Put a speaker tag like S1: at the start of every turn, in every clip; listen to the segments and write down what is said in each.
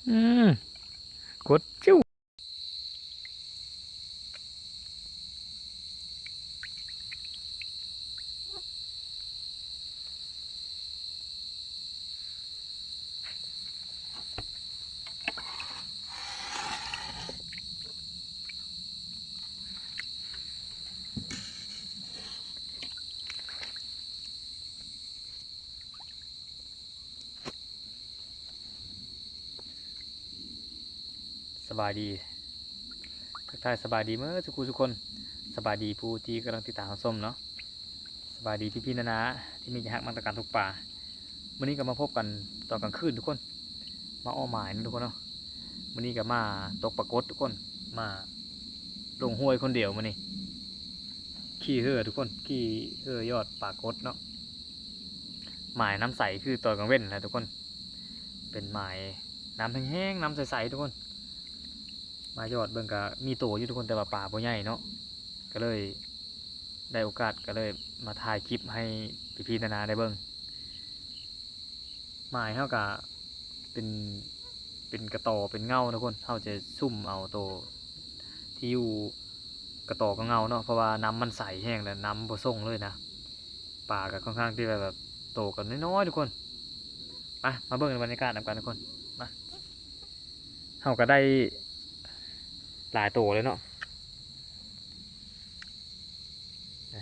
S1: อืมกดจิ้วสบายดีทักทายสบายดีเมื่อสุขุทุกคนสบายดีผู้ที่กำลังติดตามส้มเนาะสบายดีพี่ๆนาที่มีใจฮักมาตรการทุกป่าวันนี้ก็มาพบกันตอนกลางคืนทุกคนมาอ้อหมายนะทุกคนเนาะวันนี้ก็มาตกปลากดทุกคนมาลงห้วยคนเดียวมานี่ขี้เหือทุกคนขี้เหือยอดปลากดเนาะหมายน้ำใสคือตอนกลางเว้นแหละทุกคนเป็นหมายน้ำแห้งๆน้ำใสๆทุกคน มายอดเบิ่งก็มีโตอยู่ทุกคนแต่ว่าป่าบ่ใหญ่เนาะก็เลยได้โอกาสก็เลยมาถ่ายคลิปให้พี่ๆนาได้เบิ่งหมายเฮาก็เป็นเป็นกระต่อเป็นเงาทุกคนเฮาจะซุ่มเอาโตที่อยู่กระต่อกับเงาเนาะเพราะว่าน้ำมันใสแห้งแล้วน้ำบ่ส่งเลยนะป่าก็ค่อนข้างที่แบบโตกันน้อยๆทุกคนมาเบิ่งบรรยากาศนำกันทุกคนมาเฮาก็ได้หลายโตเลยเนาะ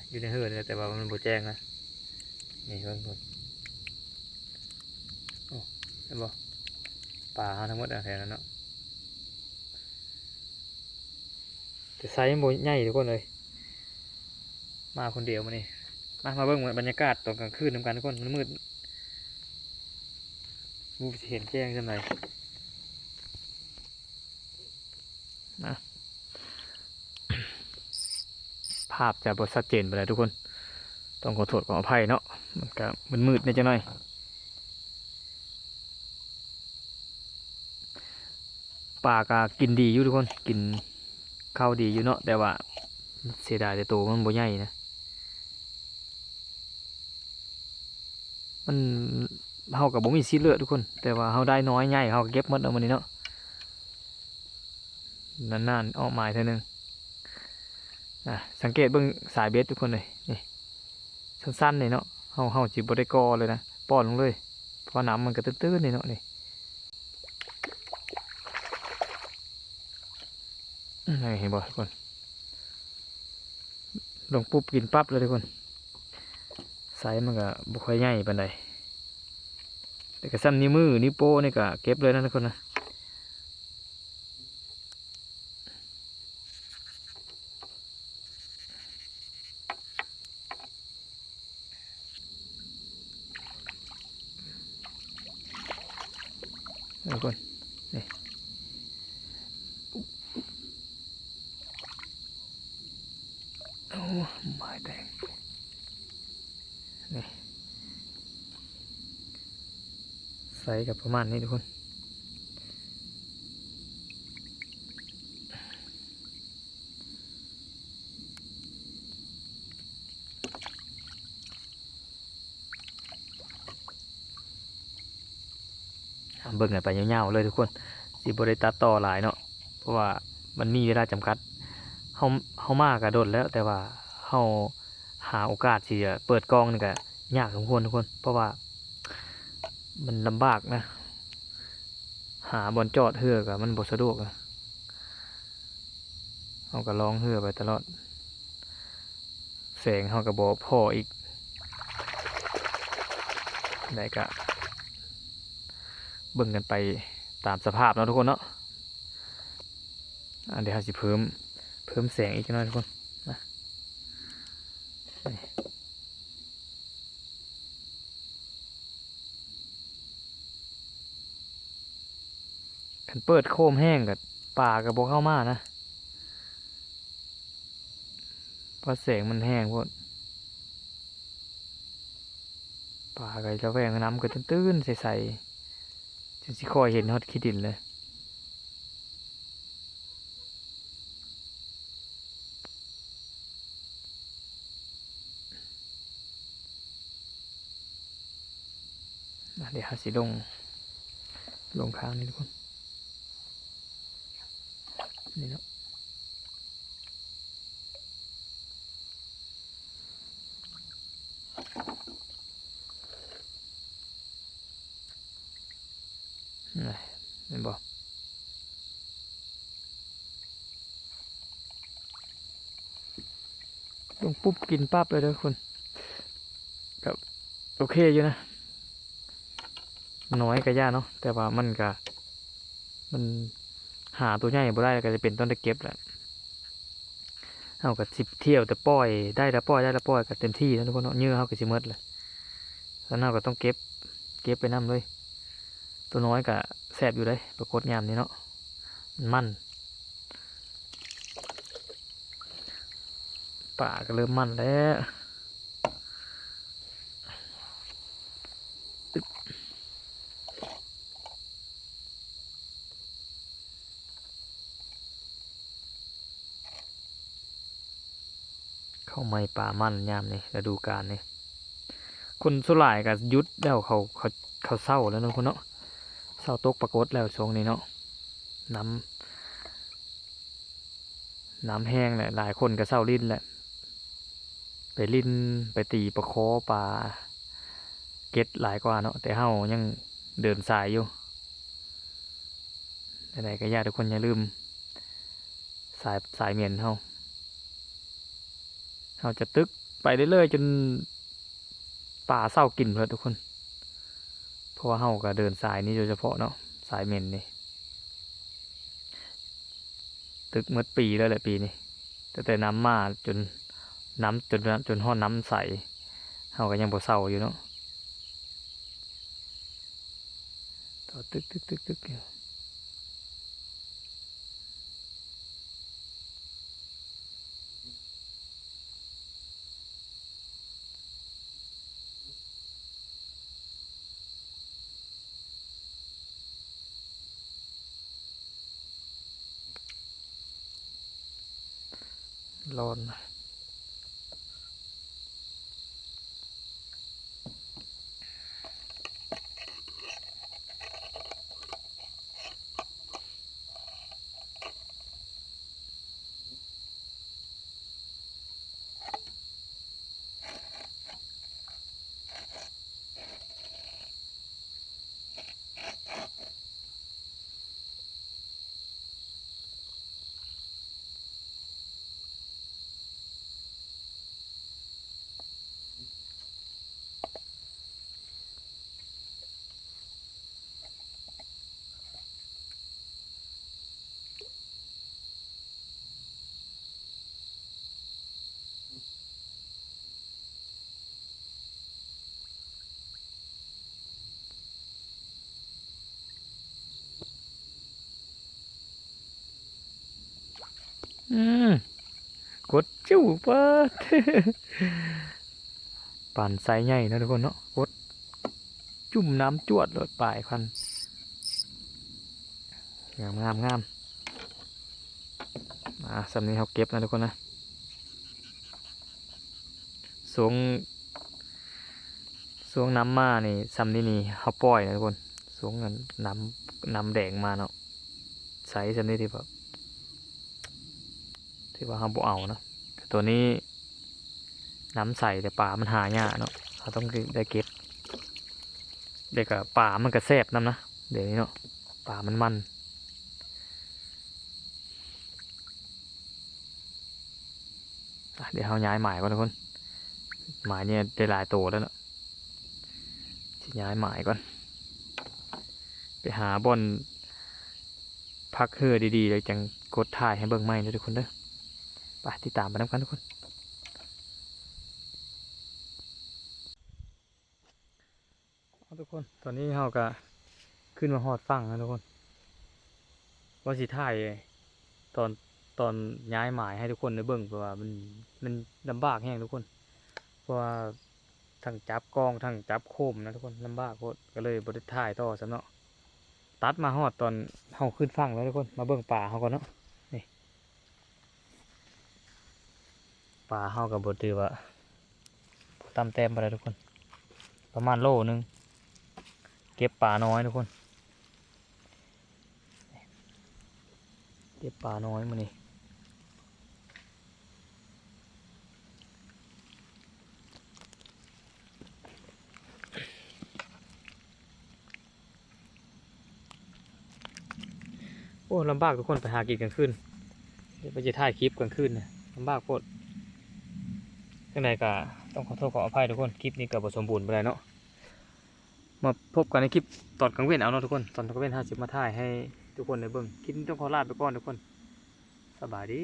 S1: อยู่ในเฮือนแต่ว่ามันบ่แจ้งนะนี่เพิ่งคนโอ้เห็นบ่ป่าทั้งหมดแถวนั้นเนาะแต่ไซส์มันบ่ใหญ่ทุกคนเลยมาคนเดียวมานี่มาเบิ่งบรรยากาศตอนกลางคืนนำกันทุกคนมันมืดมูเห็นแจ้งจังไดนะภาพจะบ่ชัดเจนไปเลยทุกคนต้องขอโทษขออภัยเนาะมันก็มืดๆนิดจังหน่อยป่าก็กินดีอยู่ทุกคนกินข้าวดีอยู่เนาะแต่ว่าเสียดายแต่ตัวมันบ่ใหญ่นะ มันเฮากับบ่มีสิทธิ์เลือกทุกคนแต่ว่าเฮาได้น้อยใหญ่เฮาก็เก็บหมดเอามานี่เนาะนานๆออกหมายเท่านึงสังเกตเบิ่งสายเบสทุกคนเลยนี่สั้นๆนี่เนาะเฮาจิบ่ได้กอเลยนะป้อนลงเลยเพราะน้ำมันก็ตื้นๆนี่เนาะนี่เห็นบ่ทุกคนลงปุ๊บกินปั๊บเลยทุกคนไซส์มันก็บ่ค่อยใหญ่ปานใดแต่ก็ซ้ำนิ้วมือนิ้วโป้นี่ก็เก็บเลยนะทุกคนนะทุกคนนี่โอ้หมายแตงนี่ไซส์กับประมาณนี้ทุกคน เบิ่งกันไปยาวๆเลยทุกคนสิบริตัดต่อหลายเนาะเพราะว่ามันมีเวลาจำกัดเฮาเฮามากระโดดแล้วแต่ว่าเฮาหาโอกาสที่จะเปิดกล้องนี่ก็ยากสมควรทุกคนเพราะว่ามันลำบากนะหาบอลจอดเฮือกับมันบ่สะดวกนะเฮาก็ลองเฮือไปตลอดแสงเฮาก็บ่พออีกได้ก็เบิ่งกันไปตามสภาพเนาะทุกคนเนาะเดี๋ยวเราสิเพิ่มแสงอีกหน่อยทุกคนนะคันเปิดโคมแห้งกับป่ากับโบเข้ามานะเพราะแสงมันแห้งพวกป่ากับจะแวงน้ำก็ตื้นๆใสๆจนสิคอยเห็นฮอดขี้ดินเลยเดี๋ยวหาสิลงข้างนี้ทุกคน นี่เนาะนี่เห็นบ่ลงปุ๊บกินปั๊บเลยทุกคนครับโอเคอยู่นะน้อยก็ยากเนาะแต่ว่ามันหาตัวใหญ่บ่ได้ก็จะเป็นต้นตะเก็บแหละเอากับสิบเที่ยวแต่ปล่อยได้แล้วปล่อยได้แล้วปล่อยกับเต็มที่นะทุกคนเนาะเนื้อเขาก็สิหมดเลยแล้วเราก็ต้องเก็บไปนำเลยตัวน้อยก็แสบอยู่เลยปรากฏงามนี่เนาะมันป่าก็เริ่มมันแล้วเข้าไม่ป่ามันยามนี่ฤดูกาลนี่คนสุรายก็ยุดแล้วเขาเศร้าแล้วเนาะคนเนาะเศร้าตกปรากฏแล้วช่วงนี้เนาะน้น้ำแห้งแหละหลายคนก็เศร้าลิ้นแหละไปลิ้นไปตีปลาโคปลาเก็ดหลายกว่าเนาะแต่เฮายังเดินสายอยู่ไหนๆก็อยากทุกคนอย่าลืมสายเมียนเฮาจะตึกไปเรื่อยๆจนป่าเศร้ากินเพื่อทุกคนเพราะว่าเฮาก็เดินสายนี้โดยเฉพาะเนาะสายเมียนนี่ตึกเมื่อปีแล้วแหละปีนี้แต่น้ำมาจนจนห้อน้ำใสเฮาก็ยังบ่เศร้าอยู่เนาะต่อตึกอยู่ร้อนอืมกดจิ้วเปิด ป่านไซใหญ่นะทุกคนเนาะกดจุ่มน้ำจวดเลยปลายคันงามสำนี้เขาเก็บนะทุกคนนะสวงสวงน้ำมานี่สำนี้นี่เขาปล่อยนะทุกคนสวงน้ำแดงมาเนาะใสสำนี้ที่ว่าเขาบ่เอานะตัวนี้น้ำใสแต่ป่ามันหายากเนาะเขาต้องได้เก็บเด็กกับป่ามันก็แซ่บน้ำนะเดี๋ยวนี้เนาะป่ามันเดี๋ยวเขาย้ายหมายก่อนทุกคนหมายเนี่ยได้หลายตัวแล้วเนาะย้ายหมายก่อนไปหาบอนพักเฮือดีๆเลยจังกดถ่ายให้เบิ่งใหม่นะทุกคนเด้อไปติดตามไปน้ำกันทุกคนทุกคนตอนนี้เราก็ขึ้นมาฮอดฝั่งนะทุกคนว่าสิถ่ายตอนตอนย้ายหมายให้ทุกคนได้เบิ่งเพราะว่ามันลำบากแห้งทุกคนเพราะว่าทั้งจับกล้องทั้งจับโคมนะทุกคนลำบากโคตรก็เลยบ่ได้ถ่ายต่อซะเนาะตัดมาฮอดตอนเฮาขึ้นฝั่งแล้วทุกคนมาเบิ่งป่าเฮาก่อนเนาะนี่ป่าเฮาก็บ่ถือว่าตามแต้มไปเลยทุกคนประมาณโลนึงเก็บป่าน้อยทุกคนเก็ ก็บปลาน้อยมานี่โอ้ลำบากทุกคนไปหากินกลางคืนเดี๋ยวไปจะถ่ายคลิปกลางคืนนะลำบากโคตรข้างในก็ต้องขอโทษขออภัยทุกคนคลิปนี้ก็บ่สมบูรณ์ไปเลยเนาะมาพบกันในคลิปตอนกลางเว้นเอาเนาะทุกคนตอนกลางเว้น50มาถ่ายให้ทุกคนได้เบิ่งคลิปนี้ต้องขอลาไปก่อนทุกคนสบายดี